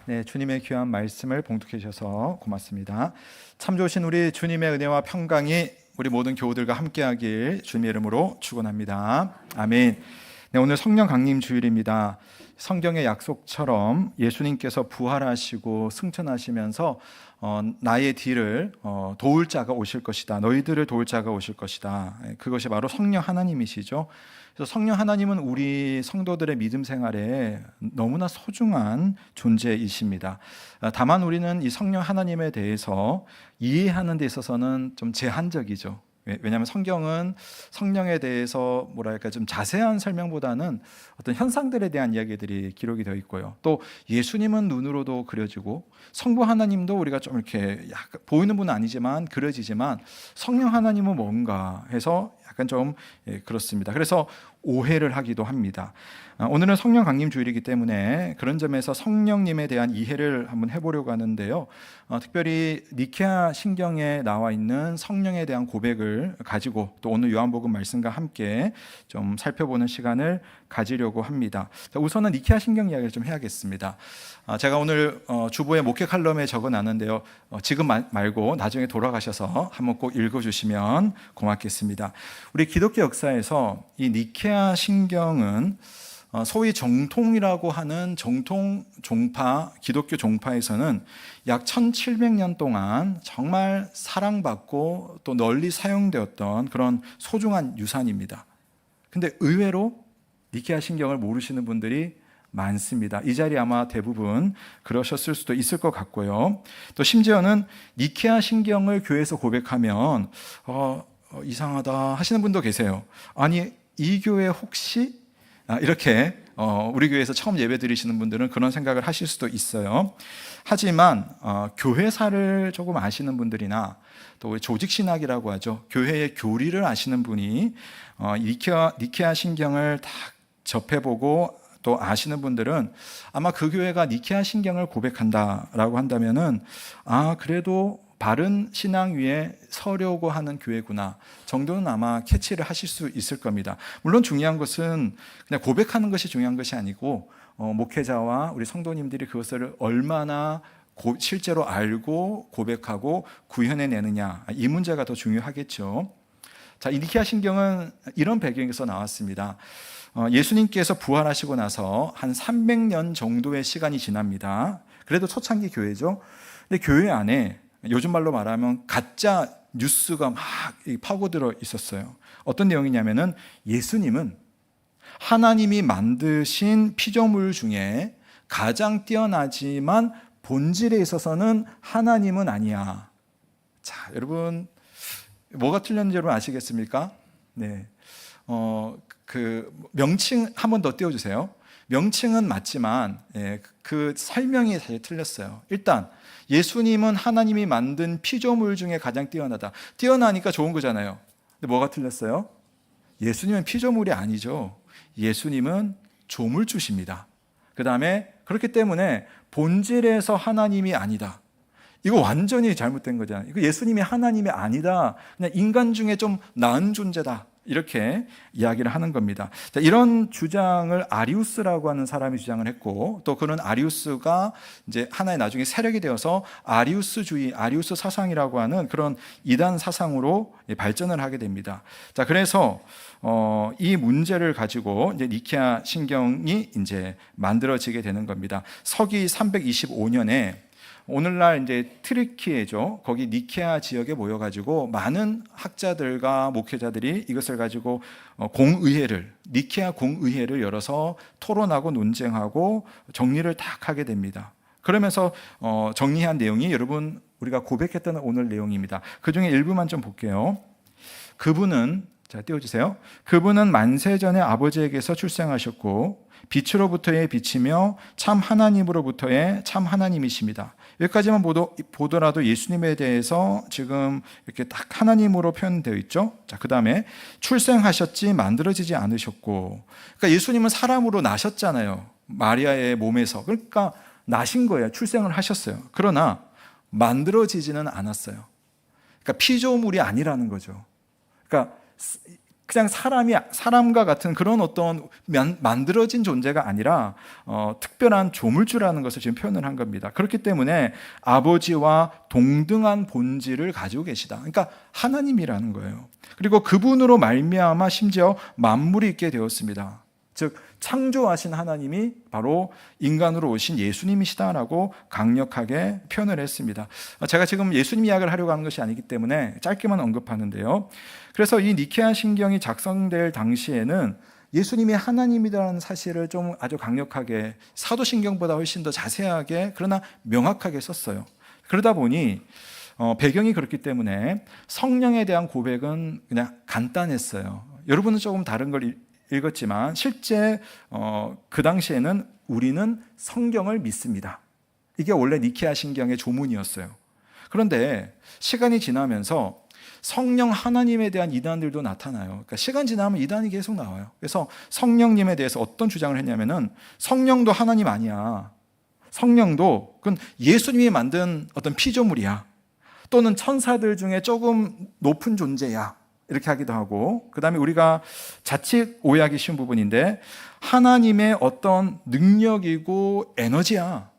네, 주님의 귀한 말씀을 봉독해 주셔서 고맙습니다. 참 좋으신 우리 주님의 은혜와 평강이 우리 모든 교우들과 함께하길 주님의 이름으로 축원합니다. 아멘. 네, 오늘 성령 강림 주일입니다. 성경의 약속처럼 예수님께서 부활하시고 승천하시면서 나의 뒤를 도울 자가 오실 것이다. 너희들을 도울 자가 오실 것이다. 그것이 바로 성령 하나님이시죠. 그래서 성령 하나님은 우리 성도들의 믿음 생활에 너무나 소중한 존재이십니다. 다만 우리는 이 성령 하나님에 대해서 이해하는 데 있어서는 좀 제한적이죠. 왜냐하면 성경은 성령에 대해서 뭐랄까 좀 자세한 설명보다는 어떤 현상들에 대한 이야기들이 기록이 되어 있고요. 또 예수님은 눈으로도 그려지고 성부 하나님도 우리가 좀 이렇게 약간 보이는 분은 아니지만 그려지지만 성령 하나님은 뭔가 해서 약간 좀 그렇습니다. 그래서 오해를 하기도 합니다. 오늘은 성령 강림 주일이기 때문에 그런 점에서 성령님에 대한 이해를 한번 해보려고 하는데요. 특별히 니케아 신경에 나와 있는 성령에 대한 고백을 가지고 또 오늘 요한복음 말씀과 함께 좀 살펴보는 시간을 가지려고 합니다. 우선은 니케아 신경 이야기를 좀 해야겠습니다. 제가 오늘 주보에 목회 칼럼에 적어놨는데요. 지금 말고 나중에 돌아가셔서 한번 꼭 읽어주시면 고맙겠습니다. 우리 기독교 역사에서 이 니케아 신경은 소위 정통이라고 하는 정통 종파, 기독교 종파에서는 약 1700년 동안 정말 사랑받고 또 널리 사용되었던 그런 소중한 유산입니다. 근데 의외로 니케아 신경을 모르시는 분들이 많습니다. 이 자리에 아마 대부분 그러셨을 수도 있을 것 같고요. 또 심지어는 니케아 신경을 교회에서 고백하면 이상하다 하시는 분도 계세요. 아니, 이 교회 혹시 이렇게 우리 교회에서 처음 예배 드리시는 분들은 그런 생각을 하실 수도 있어요. 하지만 교회사를 조금 아시는 분들이나 또 조직신학이라고 하죠. 교회의 교리를 아시는 분이 니케아 신경을 다 접해보고 또 아시는 분들은 아마 그 교회가 니케아 신경을 고백한다라고 한다면은 그래도 바른 신앙 위에 서려고 하는 교회구나 정도는 아마 캐치를 하실 수 있을 겁니다. 물론 중요한 것은 그냥 고백하는 것이 중요한 것이 아니고 목회자와 우리 성도님들이 그것을 얼마나 실제로 알고 고백하고 구현해내느냐, 이 문제가 더 중요하겠죠. 자, 이 니케아 신경은 이런 배경에서 나왔습니다. 예수님께서 부활하시고 나서 한 300년 정도의 시간이 지납니다. 그래도 초창기 교회죠. 근데 교회 안에 요즘 말로 말하면 가짜 뉴스가 막 파고들어 있었어요. 어떤 내용이냐면은 예수님은 하나님이 만드신 피조물 중에 가장 뛰어나지만 본질에 있어서는 하나님은 아니야. 자, 여러분 뭐가 틀렸는지 여러분 아시겠습니까? 네. 그 명칭 한 번 더 띄워주세요. 명칭은 맞지만 그 설명이 사실 틀렸어요. 일단 예수님은 하나님이 만든 피조물 중에 가장 뛰어나다. 뛰어나니까 좋은 거잖아요. 근데 뭐가 틀렸어요? 예수님은 피조물이 아니죠. 예수님은 조물주십니다. 그 다음에 그렇기 때문에 본질에서 하나님이 아니다. 이거 완전히 잘못된 거잖아요. 이거 예수님이 하나님이 아니다. 그냥 인간 중에 좀 나은 존재다. 이렇게 이야기를 하는 겁니다. 자, 이런 주장을 아리우스라고 하는 사람이 주장을 했고, 또 그런 아리우스가 이제 하나의 나중에 세력이 되어서 아리우스주의, 아리우스 사상이라고 하는 그런 이단 사상으로 발전을 하게 됩니다. 자, 그래서 이 문제를 가지고 이제 니케아 신경이 이제 만들어지게 되는 겁니다. 서기 325년에 오늘날 이제 트리키예죠. 거기 니케아 지역에 모여가지고 많은 학자들과 목회자들이 이것을 가지고 니케아 공의회를 열어서 토론하고 논쟁하고 정리를 딱 하게 됩니다. 그러면서 정리한 내용이 여러분 우리가 고백했던 오늘 내용입니다. 그 중에 일부만 좀 볼게요. 그분은, 자 띄워주세요. 그분은 만세전에 아버지에게서 출생하셨고 빛으로부터의 빛이며 참 하나님으로부터의 참 하나님이십니다. 여기까지만 보더라도 예수님에 대해서 지금 이렇게 딱 하나님으로 표현되어 있죠. 자, 그 다음에 출생하셨지 만들어지지 않으셨고, 그러니까 예수님은 사람으로 나셨잖아요. 마리아의 몸에서. 그러니까 나신 거예요. 출생을 하셨어요. 그러나 만들어지지는 않았어요. 그러니까 피조물이 아니라는 거죠. 그러니까 그냥 사람과 같은 그런 어떤 만들어진 존재가 아니라 특별한 조물주라는 것을 지금 표현을 한 겁니다. 그렇기 때문에 아버지와 동등한 본질을 가지고 계시다. 그러니까 하나님이라는 거예요. 그리고 그분으로 말미암아 심지어 만물이 있게 되었습니다. 즉 창조하신 하나님이 바로 인간으로 오신 예수님이시다라고 강력하게 표현을 했습니다. 제가 지금 예수님 이야기를 하려고 하는 것이 아니기 때문에 짧게만 언급하는데요. 그래서 이 니케아 신경이 작성될 당시에는 예수님이 하나님이라는 사실을 좀 아주 강력하게 사도신경보다 훨씬 더 자세하게 그러나 명확하게 썼어요. 그러다 보니 배경이 그렇기 때문에 성령에 대한 고백은 그냥 간단했어요. 여러분은 조금 다른 걸 읽었지만 실제 그 당시에는 우리는 성경을 믿습니다. 이게 원래 니케아 신경의 조문이었어요. 그런데 시간이 지나면서 성령 하나님에 대한 이단들도 나타나요. 그러니까 시간 지나면 이단이 계속 나와요. 그래서 성령님에 대해서 어떤 주장을 했냐면은 성령도 하나님 아니야. 성령도 그건 예수님이 만든 어떤 피조물이야. 또는 천사들 중에 조금 높은 존재야. 이렇게 하기도 하고, 그 다음에 우리가 자칫 오해하기 쉬운 부분인데 하나님의 어떤 능력이고 에너지야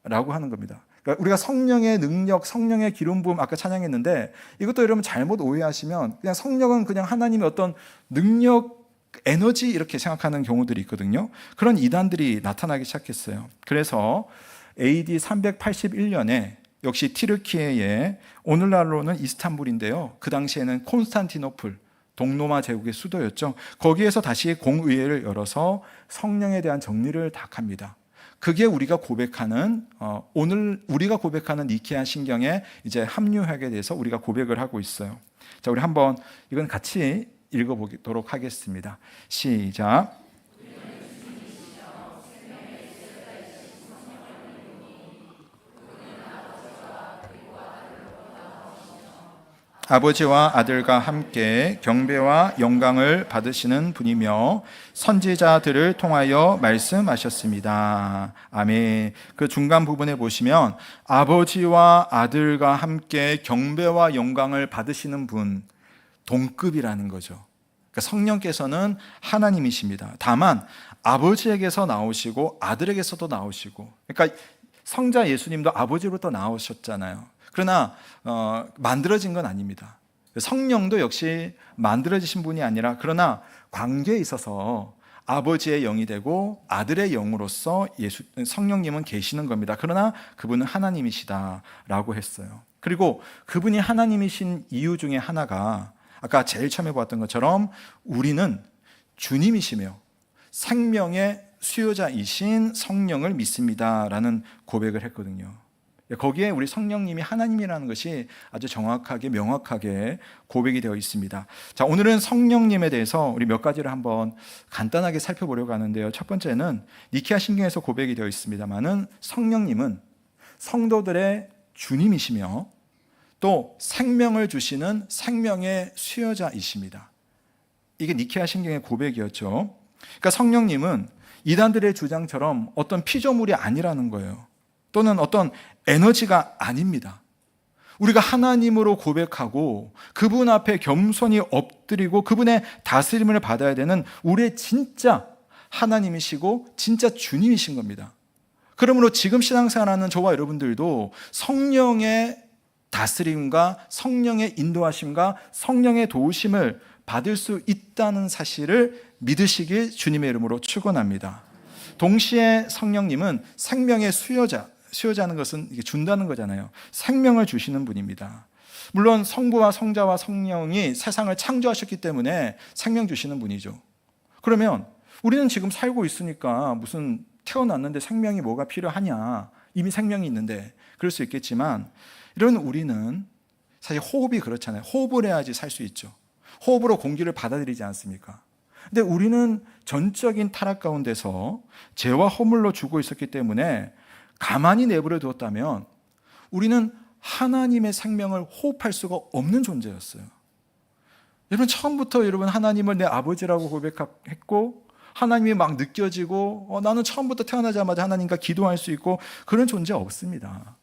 라고 하는 겁니다. 그러니까 우리가 성령의 능력, 성령의 기름 부음 아까 찬양했는데 이것도 여러분 잘못 오해하시면 그냥 성령은 그냥 하나님의 어떤 능력, 에너지 이렇게 생각하는 경우들이 있거든요. 그런 이단들이 나타나기 시작했어요. 그래서 AD 381년에 역시 티르키예의 오늘날로는 이스탄불인데요. 그 당시에는 콘스탄티노플, 동로마 제국의 수도였죠. 거기에서 다시 공의회를 열어서 성령에 대한 정리를 다 합니다. 그게 우리가 고백하는 오늘 우리가 고백하는 니케아 신경에 이제 합류하게 돼서 우리가 고백을 하고 있어요. 자, 우리 한번 이건 같이 읽어보도록 하겠습니다. 시작. 아버지와 아들과 함께 경배와 영광을 받으시는 분이며 선지자들을 통하여 말씀하셨습니다. 아멘. 그 중간 부분에 보시면 아버지와 아들과 함께 경배와 영광을 받으시는 분, 동급이라는 거죠. 그러니까 성령께서는 하나님이십니다. 다만 아버지에게서 나오시고 아들에게서도 나오시고, 그러니까 성자 예수님도 아버지로부터 나오셨잖아요. 그러나 만들어진 건 아닙니다. 성령도 역시 만들어지신 분이 아니라 그러나 관계에 있어서 아버지의 영이 되고 아들의 영으로서 성령님은 계시는 겁니다. 그러나 그분은 하나님이시다라고 했어요. 그리고 그분이 하나님이신 이유 중에 하나가 아까 제일 처음에 보았던 것처럼 우리는 주님이시며 생명의 수요자이신 성령을 믿습니다라는 고백을 했거든요. 거기에 우리 성령님이 하나님이라는 것이 아주 정확하게 명확하게 고백이 되어 있습니다. 자, 오늘은 성령님에 대해서 우리 몇 가지를 한번 간단하게 살펴보려고 하는데요. 첫 번째는 니케아 신경에서 고백이 되어 있습니다만은 성령님은 성도들의 주님이시며 또 생명을 주시는 생명의 수요자이십니다. 이게 니케아 신경의 고백이었죠. 그러니까 성령님은 이단들의 주장처럼 어떤 피조물이 아니라는 거예요. 또는 어떤 에너지가 아닙니다. 우리가 하나님으로 고백하고 그분 앞에 겸손히 엎드리고 그분의 다스림을 받아야 되는 우리의 진짜 하나님이시고 진짜 주님이신 겁니다. 그러므로 지금 신앙생활하는 저와 여러분들도 성령의 다스림과 성령의 인도하심과 성령의 도우심을 받을 수 있다는 사실을 믿으시길 주님의 이름으로 축원합니다. 동시에 성령님은 생명의 수요자는 것은 이게 준다는 거잖아요. 생명을 주시는 분입니다. 물론 성부와 성자와 성령이 세상을 창조하셨기 때문에 생명 주시는 분이죠. 그러면 우리는 지금 살고 있으니까 무슨 태어났는데 생명이 뭐가 필요하냐? 이미 생명이 있는데 그럴 수 있겠지만 이런 우리는 사실 호흡이 그렇잖아요. 호흡을 해야지 살 수 있죠. 호흡으로 공기를 받아들이지 않습니까? 근데 우리는 전적인 타락 가운데서 죄와 허물로 죽어 있었기 때문에 가만히 내버려 두었다면 우리는 하나님의 생명을 호흡할 수가 없는 존재였어요. 여러분 처음부터 여러분 하나님을 내 아버지라고 고백했고 하나님이 막 느껴지고 나는 처음부터 태어나자마자 하나님과 기도할 수 있고 그런 존재 없습니다.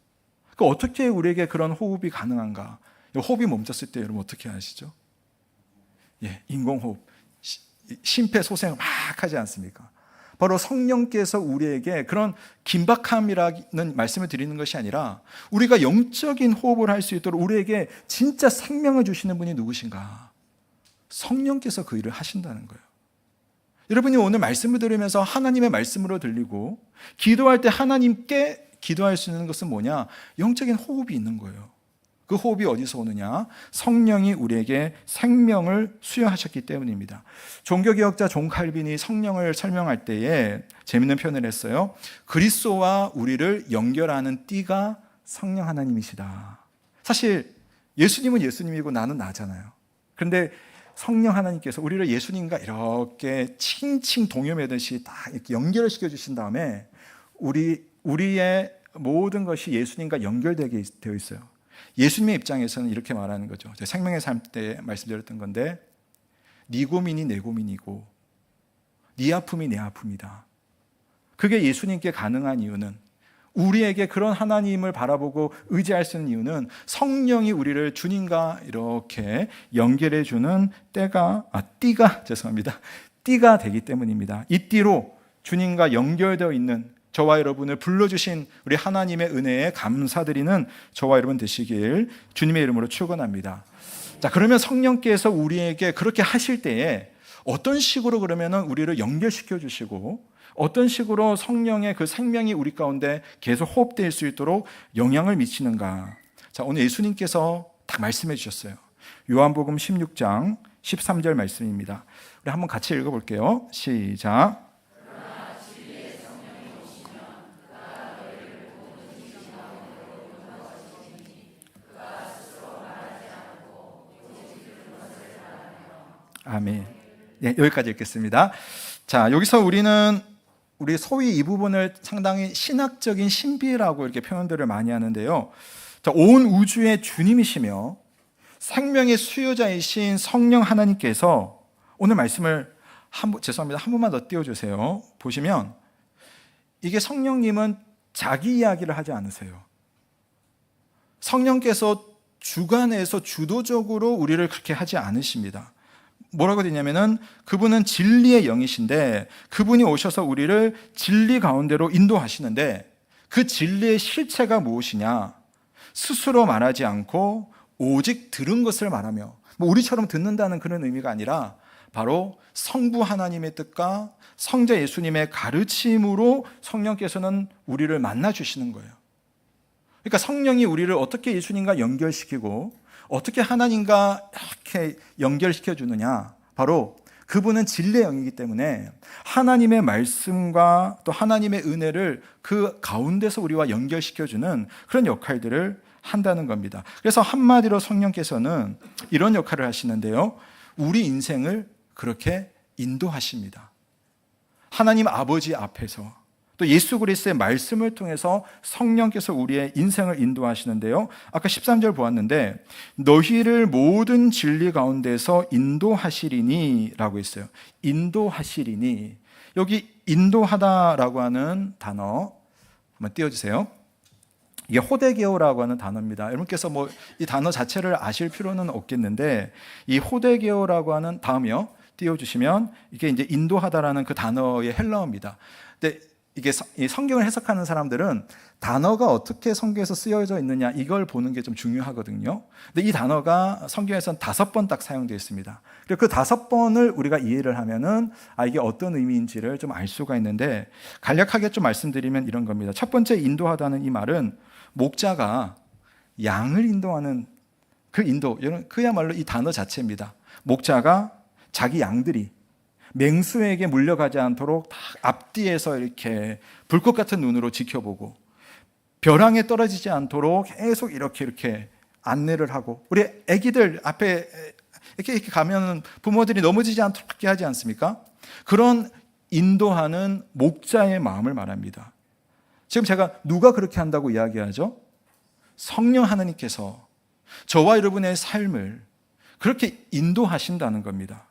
어떻게 우리에게 그런 호흡이 가능한가? 호흡이 멈췄을 때 여러분 어떻게 하시죠? 인공호흡, 심폐소생을 막 하지 않습니까? 바로 성령께서 우리에게 그런 긴박함이라는 말씀을 드리는 것이 아니라 우리가 영적인 호흡을 할 수 있도록 우리에게 진짜 생명을 주시는 분이 누구신가? 성령께서 그 일을 하신다는 거예요. 여러분이 오늘 말씀을 들으면서 하나님의 말씀으로 들리고 기도할 때 하나님께 기도할 수 있는 것은 뭐냐? 영적인 호흡이 있는 거예요. 그 호흡이 어디서 오느냐? 성령이 우리에게 생명을 수여하셨기 때문입니다. 종교개혁자 존 칼빈이 성령을 설명할 때에 재밌는 표현을 했어요. 그리스도와 우리를 연결하는 띠가 성령 하나님이시다. 사실 예수님은 예수님이고 나는 나잖아요. 그런데 성령 하나님께서 우리를 예수님과 이렇게 칭칭 동요매듯이 딱 이렇게 연결을 시켜주신 다음에 우리의 모든 것이 예수님과 연결되게 되어 있어요. 예수님의 입장에서는 이렇게 말하는 거죠. 제가 생명의 삶 때 말씀드렸던 건데, 네 고민이 내 고민이고 네 아픔이 내 아픔이다. 그게 예수님께 가능한 이유는, 우리에게 그런 하나님을 바라보고 의지할 수 있는 이유는 성령이 우리를 주님과 이렇게 연결해 주는 띠가 되기 때문입니다. 이 띠로 주님과 연결되어 있는 저와 여러분을 불러주신 우리 하나님의 은혜에 감사드리는 저와 여러분 되시길 주님의 이름으로 축원합니다. 자, 그러면 성령께서 우리에게 그렇게 하실 때에 어떤 식으로 그러면 우리를 연결시켜 주시고 어떤 식으로 성령의 그 생명이 우리 가운데 계속 호흡될 수 있도록 영향을 미치는가? 자, 오늘 예수님께서 딱 말씀해 주셨어요. 요한복음 16장 13절 말씀입니다. 우리 한번 같이 읽어볼게요. 시작. 아멘. 네, 여기까지 읽겠습니다. 자, 여기서 우리 소위 이 부분을 상당히 신학적인 신비라고 이렇게 표현들을 많이 하는데요. 자, 온 우주의 주님이시며 생명의 수요자이신 성령 하나님께서 오늘 말씀을 한 번만 더 띄워주세요. 보시면 이게 성령님은 자기 이야기를 하지 않으세요. 성령께서 주관해서 주도적으로 우리를 그렇게 하지 않으십니다. 뭐라고 되냐면은 그분은 진리의 영이신데 그분이 오셔서 우리를 진리 가운데로 인도하시는데 그 진리의 실체가 무엇이냐? 스스로 말하지 않고 오직 들은 것을 말하며, 우리처럼 듣는다는 그런 의미가 아니라 바로 성부 하나님의 뜻과 성자 예수님의 가르침으로 성령께서는 우리를 만나 주시는 거예요. 그러니까 성령이 우리를 어떻게 예수님과 연결시키고 어떻게 하나님과 이렇게 연결시켜 주느냐? 바로 그분은 진리의 영이기 때문에 하나님의 말씀과 또 하나님의 은혜를 그 가운데서 우리와 연결시켜 주는 그런 역할들을 한다는 겁니다. 그래서 한마디로 성령께서는 이런 역할을 하시는데요. 우리 인생을 그렇게 인도하십니다. 하나님 아버지 앞에서 또 예수 그리스도의 말씀을 통해서 성령께서 우리의 인생을 인도하시는데요. 아까 13절 보았는데 너희를 모든 진리 가운데서 인도하시리니 라고 했어요. 인도하시리니. 여기 인도하다라고 하는 단어 한번 띄워주세요. 이게 호데게오라고 하는 단어입니다. 여러분께서 이 단어 자체를 아실 필요는 없겠는데 이 호데게오라고 하는 다음이요. 띄워주시면 이게 이제 인도하다라는 그 단어의 헬라어입니다. 근데 이게 성경을 해석하는 사람들은 단어가 어떻게 성경에서 쓰여져 있느냐 이걸 보는 게 좀 중요하거든요. 근데 이 단어가 성경에서는 5번 딱 사용되어 있습니다. 그리고 그 5번을 우리가 이해를 하면은 이게 어떤 의미인지를 좀 알 수가 있는데 간략하게 좀 말씀드리면 이런 겁니다. 첫 번째 인도하다는 이 말은 목자가 양을 인도하는 그 인도, 그야말로 이 단어 자체입니다. 목자가 자기 양들이 맹수에게 물려가지 않도록 다 앞뒤에서 이렇게 불꽃 같은 눈으로 지켜보고 벼랑에 떨어지지 않도록 계속 이렇게 안내를 하고, 우리 아기들 앞에 이렇게 가면 부모들이 넘어지지 않도록 하지 않습니까? 그런 인도하는 목자의 마음을 말합니다. 지금 제가 누가 그렇게 한다고 이야기하죠? 성령 하나님께서 저와 여러분의 삶을 그렇게 인도하신다는 겁니다.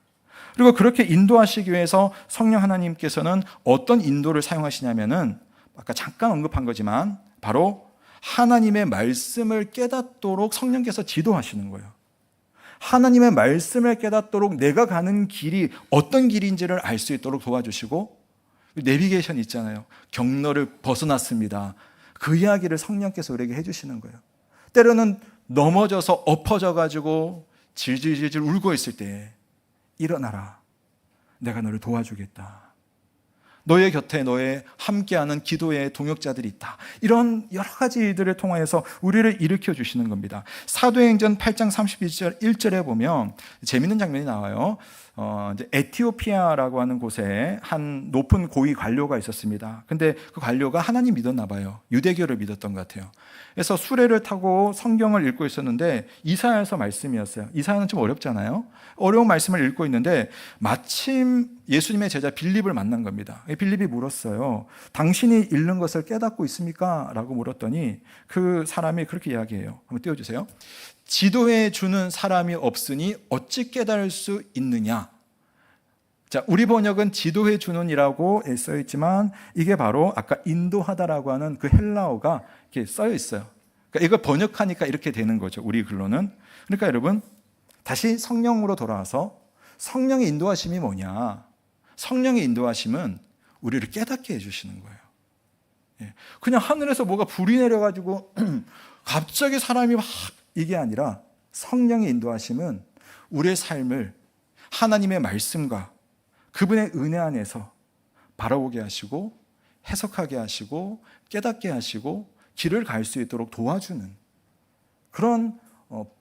그리고 그렇게 인도하시기 위해서 성령 하나님께서는 어떤 인도를 사용하시냐면은 아까 잠깐 언급한 거지만 바로 하나님의 말씀을 깨닫도록 성령께서 지도하시는 거예요. 하나님의 말씀을 깨닫도록 내가 가는 길이 어떤 길인지를 알 수 있도록 도와주시고, 내비게이션 있잖아요. 경로를 벗어났습니다. 그 이야기를 성령께서 우리에게 해주시는 거예요. 때로는 넘어져서 엎어져 가지고 질질질질 울고 있을 때 일어나라. 내가 너를 도와주겠다. 너의 곁에 너의 함께하는 기도의 동역자들이 있다. 이런 여러 가지 일들을 통하여서 우리를 일으켜 주시는 겁니다. 사도행전 8장 31절에 보면 재밌는 장면이 나와요. 이제 에티오피아라고 하는 곳에 한 높은 고위 관료가 있었습니다. 근데 그 관료가 하나님 믿었나 봐요. 유대교를 믿었던 것 같아요. 그래서 수레를 타고 성경을 읽고 있었는데 이사야서 말씀이었어요. 이사야는 좀 어렵잖아요. 어려운 말씀을 읽고 있는데 마침 예수님의 제자 빌립을 만난 겁니다. 빌립이 물었어요. 당신이 읽는 것을 깨닫고 있습니까? 라고 물었더니 그 사람이 그렇게 이야기해요. 한번 띄워주세요. 지도해 주는 사람이 없으니 어찌 깨달을 수 있느냐? 자, 우리 번역은 지도해 주는이라고 써 있지만 이게 바로 아까 인도하다라고 하는 그 헬라어가 이렇게 써 있어요. 그러니까 이걸 번역하니까 이렇게 되는 거죠. 우리 글로는. 그러니까 여러분, 다시 성령으로 돌아와서 성령의 인도하심이 뭐냐? 성령의 인도하심은 우리를 깨닫게 해주시는 거예요. 그냥 하늘에서 뭐가 불이 내려가지고 갑자기 사람이 막 이게 아니라 성령의 인도하심은 우리의 삶을 하나님의 말씀과 그분의 은혜 안에서 바라보게 하시고 해석하게 하시고 깨닫게 하시고 길을 갈 수 있도록 도와주는 그런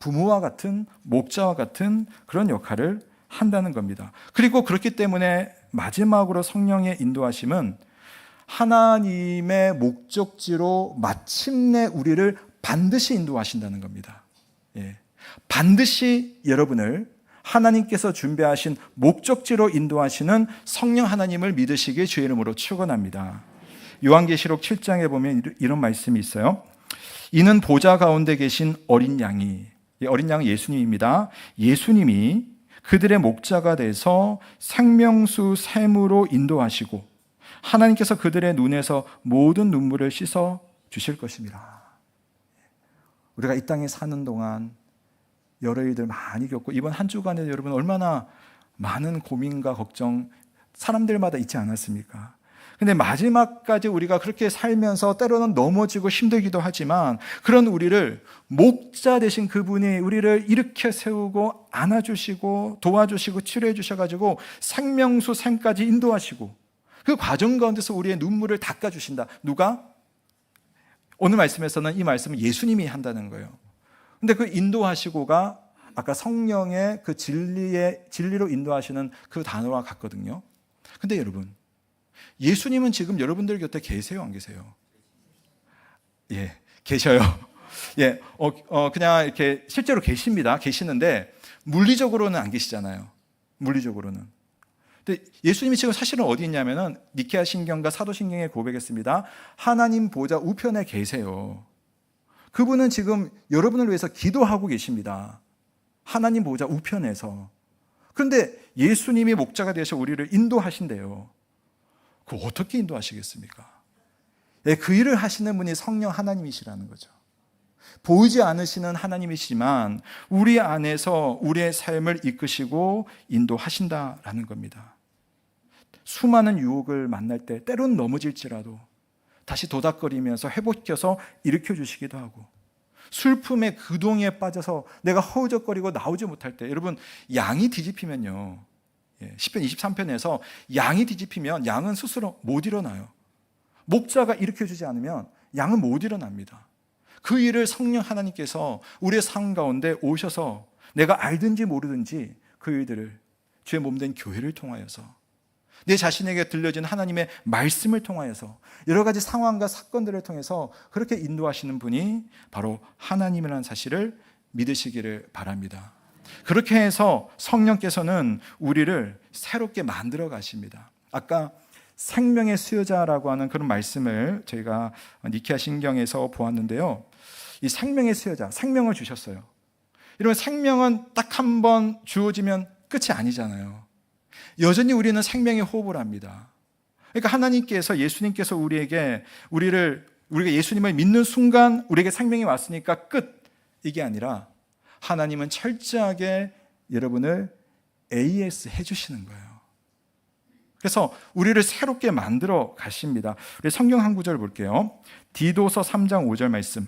부모와 같은 목자와 같은 그런 역할을 한다는 겁니다. 그리고 그렇기 때문에 마지막으로 성령의 인도하심은 하나님의 목적지로 마침내 우리를 반드시 인도하신다는 겁니다. 반드시 여러분을 하나님께서 준비하신 목적지로 인도하시는 성령 하나님을 믿으시길 주의 이름으로 축원합니다. 요한계시록 7장에 보면 이런 말씀이 있어요. 이는 보좌 가운데 계신 어린 양이, 어린 양은 예수님입니다. 예수님이 그들의 목자가 돼서 생명수 샘으로 인도하시고 하나님께서 그들의 눈에서 모든 눈물을 씻어 주실 것입니다. 우리가 이 땅에 사는 동안 여러 일들 많이 겪고 이번 한 주간에 여러분 얼마나 많은 고민과 걱정 사람들마다 있지 않았습니까? 근데 마지막까지 우리가 그렇게 살면서 때로는 넘어지고 힘들기도 하지만 그런 우리를 목자 되신 그분이 우리를 일으켜 세우고 안아주시고 도와주시고 치료해 주셔가지고 생명수 샘까지 인도하시고 그 과정 가운데서 우리의 눈물을 닦아주신다. 누가? 오늘 말씀에서는 이 말씀은 예수님이 한다는 거예요. 근데 그 인도하시고가 아까 성령의 그 진리로 인도하시는 그 단어와 같거든요. 근데 여러분, 예수님은 지금 여러분들 곁에 계세요, 안 계세요? 예, 계셔요. 예, 그냥 이렇게 실제로 계십니다. 계시는데 물리적으로는 안 계시잖아요. 물리적으로는. 근데 예수님이 지금 사실은 어디 있냐면은 니케아 신경과 사도신경에 고백했습니다. 하나님 보좌 우편에 계세요. 그분은 지금 여러분을 위해서 기도하고 계십니다. 하나님 보좌 우편에서. 그런데 예수님이 목자가 되셔 우리를 인도하신대요. 그 어떻게 인도하시겠습니까? 예, 그 일을 하시는 분이 성령 하나님이시라는 거죠. 보이지 않으시는 하나님이시지만 우리 안에서 우리의 삶을 이끄시고 인도하신다라는 겁니다. 수많은 유혹을 만날 때 때로는 넘어질지라도 다시 도닥거리면서 회복해서 일으켜 주시기도 하고 슬픔의 그동에 빠져서 내가 허우적거리고 나오지 못할 때 여러분 양이 뒤집히면요. 시편 23편에서 양이 뒤집히면 양은 스스로 못 일어나요. 목자가 일으켜 주지 않으면 양은 못 일어납니다. 그 일을 성령 하나님께서 우리의 삶 가운데 오셔서 내가 알든지 모르든지 그 일들을 주의 몸된 교회를 통하여서 내 자신에게 들려진 하나님의 말씀을 통하여서 여러 가지 상황과 사건들을 통해서 그렇게 인도하시는 분이 바로 하나님이라는 사실을 믿으시기를 바랍니다. 그렇게 해서 성령께서는 우리를 새롭게 만들어 가십니다. 아까 생명의 수요자라고 하는 그런 말씀을 저희가 니케아 신경에서 보았는데요. 이 생명의 수요자, 생명을 주셨어요. 여러분 생명은 딱 한 번 주어지면 끝이 아니잖아요. 여전히 우리는 생명의 호흡을 합니다. 그러니까 하나님께서 예수님께서 우리가 예수님을 믿는 순간 우리에게 생명이 왔으니까 끝 이게 아니라 하나님은 철저하게 여러분을 AS 해주시는 거예요. 그래서 우리를 새롭게 만들어 가십니다. 우리 성경 한 구절 볼게요. 디도서 3장 5절 말씀.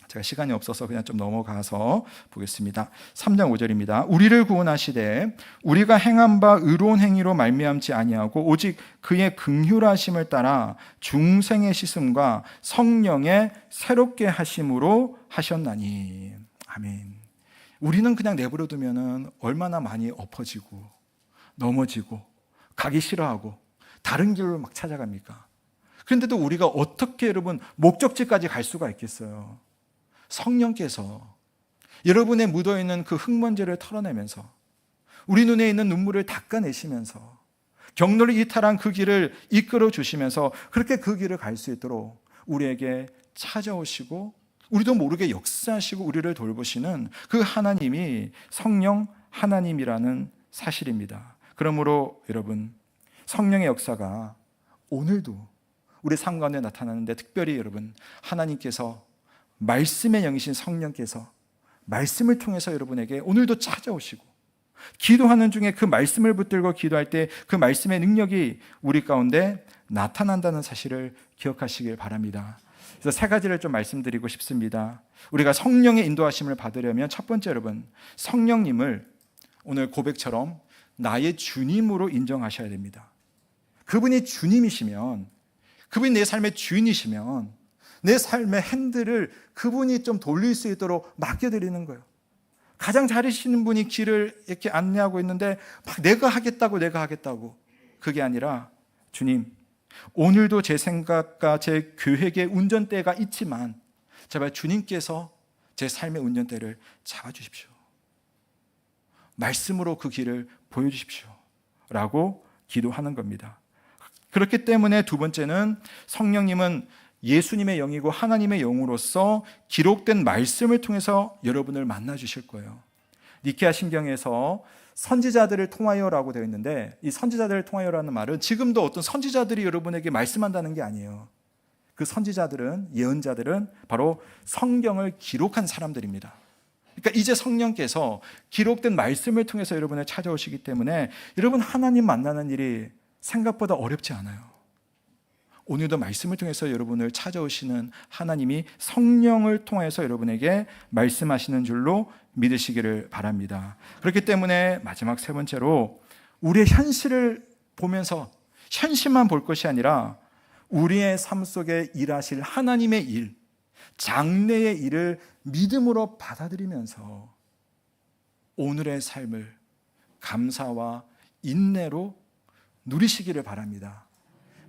제가 시간이 없어서 그냥 좀 넘어가서 보겠습니다. 3장 5절입니다. 우리를 구원하시되 우리가 행한 바 의로운 행위로 말미암지 아니하고 오직 그의 긍휼하심을 따라 중생의 씻음과 성령의 새롭게 하심으로 하셨나니. 아멘. 우리는 그냥 내버려 두면은 얼마나 많이 엎어지고 넘어지고 가기 싫어하고 다른 길로 막 찾아갑니까? 그런데도 우리가 어떻게 여러분 목적지까지 갈 수가 있겠어요? 성령께서 여러분의 묻어있는 그 흙먼지를 털어내면서 우리 눈에 있는 눈물을 닦아내시면서 경로를 이탈한 그 길을 이끌어 주시면서 그렇게 그 길을 갈 수 있도록 우리에게 찾아오시고 우리도 모르게 역사하시고 우리를 돌보시는 그 하나님이 성령 하나님이라는 사실입니다. 그러므로 여러분, 성령의 역사가 오늘도 우리 삶 가운데 나타나는데, 특별히 여러분, 하나님께서 말씀의 영이신 성령께서 말씀을 통해서 여러분에게 오늘도 찾아오시고, 기도하는 중에 그 말씀을 붙들고 기도할 때 그 말씀의 능력이 우리 가운데 나타난다는 사실을 기억하시길 바랍니다. 그래서 세 가지를 좀 말씀드리고 싶습니다. 우리가 성령의 인도하심을 받으려면 첫 번째, 여러분, 성령님을 오늘 고백처럼 나의 주님으로 인정하셔야 됩니다. 그분이 주님이시면, 그분이 내 삶의 주인이시면 내 삶의 핸들을 그분이 좀 돌릴 수 있도록 맡겨드리는 거예요. 가장 잘하시는 분이 길을 이렇게 안내하고 있는데 막 내가 하겠다고 그게 아니라, 주님, 오늘도 제 생각과 제 계획의 운전대가 있지만 제발 주님께서 제 삶의 운전대를 잡아주십시오. 말씀으로 그 길을 보여주십시오 라고 기도하는 겁니다. 그렇기 때문에 두 번째는, 성령님은 예수님의 영이고 하나님의 영으로서 기록된 말씀을 통해서 여러분을 만나 주실 거예요. 니케아 신경에서 선지자들을 통하여라고 되어 있는데, 이 선지자들을 통하여라는 말은 지금도 어떤 선지자들이 여러분에게 말씀한다는 게 아니에요. 그 선지자들은, 예언자들은 바로 성경을 기록한 사람들입니다. 그러니까 이제 성령께서 기록된 말씀을 통해서 여러분을 찾아오시기 때문에 여러분, 하나님 만나는 일이 생각보다 어렵지 않아요. 오늘도 말씀을 통해서 여러분을 찾아오시는 하나님이 성령을 통해서 여러분에게 말씀하시는 줄로 믿으시기를 바랍니다. 그렇기 때문에 마지막 세 번째로, 우리의 현실을 보면서 현실만 볼 것이 아니라 우리의 삶 속에 일하실 하나님의 일, 장래의 일을 믿음으로 받아들이면서 오늘의 삶을 감사와 인내로 누리시기를 바랍니다.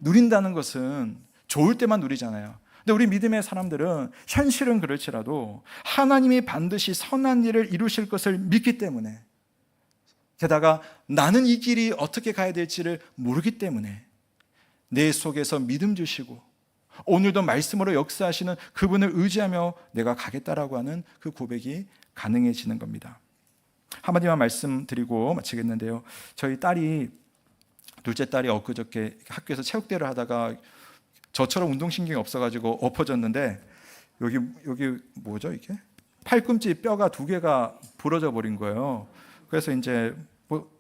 누린다는 것은 좋을 때만 누리잖아요. 근데 우리 믿음의 사람들은 현실은 그럴지라도 하나님이 반드시 선한 일을 이루실 것을 믿기 때문에, 게다가 나는 이 길이 어떻게 가야 될지를 모르기 때문에 내 속에서 믿음 주시고 오늘도 말씀으로 역사하시는 그분을 의지하며 내가 가겠다라고 하는 그 고백이 가능해지는 겁니다. 한마디만 말씀드리고 마치겠는데요, 저희 둘째 딸이 엊그저께 학교에서 체육대회를 하다가 저처럼 운동신경이 없어가지고 엎어졌는데, 여기 뭐죠 이게? 팔꿈치 뼈가 2개가 부러져 버린 거예요. 그래서 이제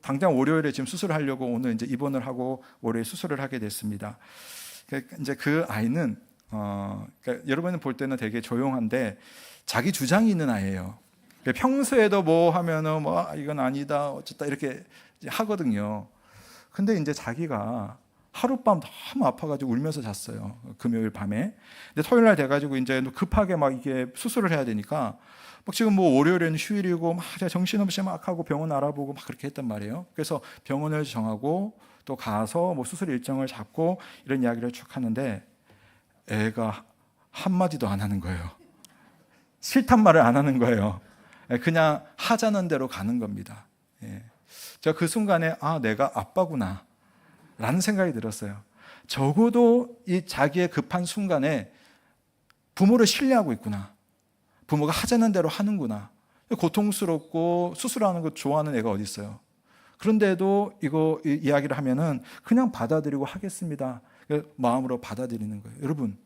당장 월요일에 지금 수술을 하려고 오늘 이제 입원을 하고 월요일 수술을 하게 됐습니다. 이제 그 아이는 그러니까 여러분은 볼 때는 되게 조용한데 자기 주장이 있는 아이예요. 평소에도 뭐 하면은 뭐 이건 아니다 어쨌다 이렇게 하거든요. 근데 이제 자기가 하룻밤 너무 아파가지고 울면서 잤어요. 금요일 밤에. 근데 토요일 날 돼가지고 이제 급하게 막 이게 수술을 해야 되니까 막 지금 뭐 월요일에는 휴일이고 막 정신없이 막 하고 병원 알아보고 막 그렇게 했단 말이에요. 그래서 병원을 정하고 또 가서 뭐 수술 일정을 잡고 이런 이야기를 쭉 하는데 애가 한마디도 안 하는 거예요. 싫단 말을 안 하는 거예요. 그냥 하자는 대로 가는 겁니다. 제가 그 순간에 내가 아빠구나 라는 생각이 들었어요. 적어도 이 자기의 급한 순간에 부모를 신뢰하고 있구나, 부모가 하자는 대로 하는구나. 고통스럽고 수술하는 거 좋아하는 애가 어디 있어요. 그런데도 이거 이야기를 하면은 그냥 받아들이고 하겠습니다. 마음으로 받아들이는 거예요. 여러분,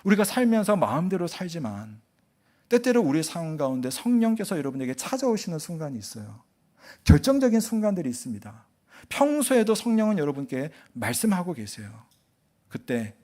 우리가 살면서 마음대로 살지만 때때로 우리 상황 가운데 성령께서 여러분에게 찾아오시는 순간이 있어요. 결정적인 순간들이 있습니다. 평소에도 성령은 여러분께 말씀하고 계세요. 그때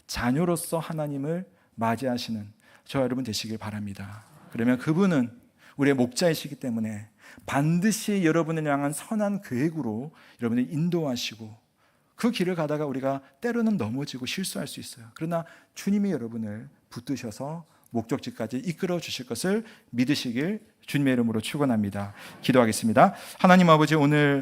자녀로서 하나님을 맞이하시는 저와 여러분 되시길 바랍니다. 그러면 그분은 우리의 목자이시기 때문에 반드시 여러분을 향한 선한 계획으로 여러분을 인도하시고 그 길을 가다가 우리가 때로는 넘어지고 실수할 수 있어요. 그러나 주님이 여러분을 붙드셔서 목적지까지 이끌어 주실 것을 믿으시길 주님의 이름으로 축원합니다. 기도하겠습니다. 하나님 아버지, 오늘